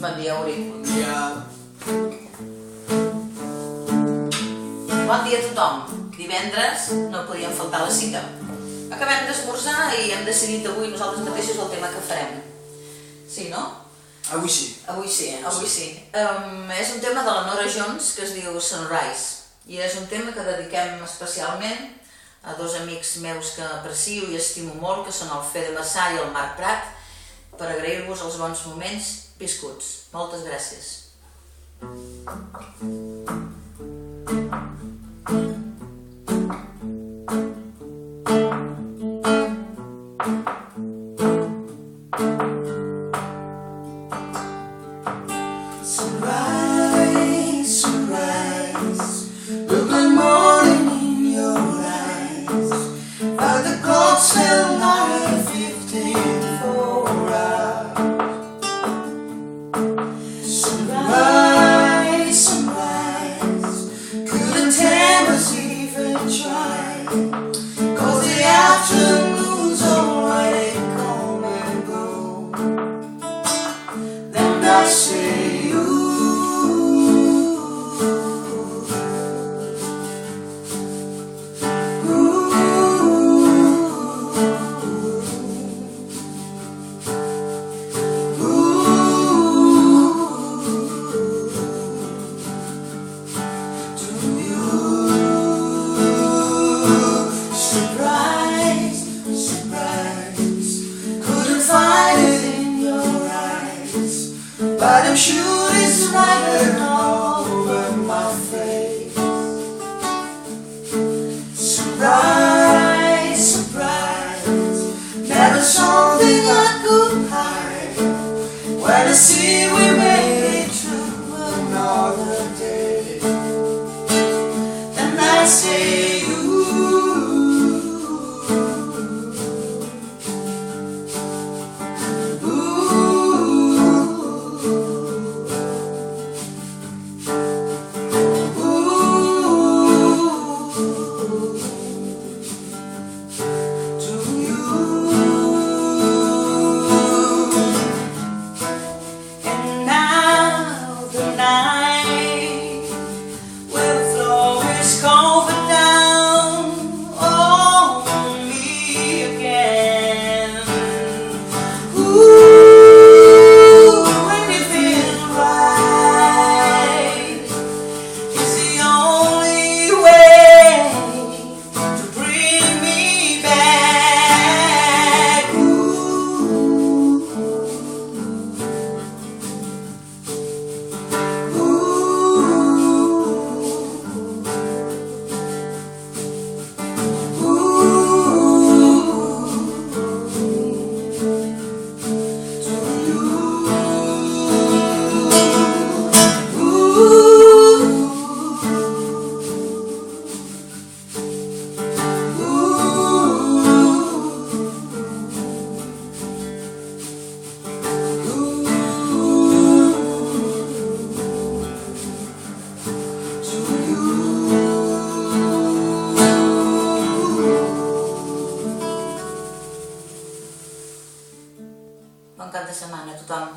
Bon dia, Uri. Bon dia. Bon dia a tothom. Divendres no podien faltar a la cita. Acabem d'esmorzar i hem decidit avui nosaltres mateixos el tema que farem. Sí, no? Avui sí. Avui sí. És un tema de la Nora Jones que es diu Sunrise. I és un tema que dediquem especialment a dos amics meus que aprecio i estimo molt, que són el Fede Massà i el Marc Prat, per agrair-vos els bons moments viscuts. Moltes gràcies. Sunrise, sunrise, look like morning in your eyes. But the clock's still 9:15 for us. Sunrise, sunrise, couldn't tell us even try. 'Cause the afternoon's already come and go. Then I say but I'm sure it's written all over my face. Surprise, surprise, never something I could hide. When I see we made it through another day, then I say bon cap de setmana a tothom.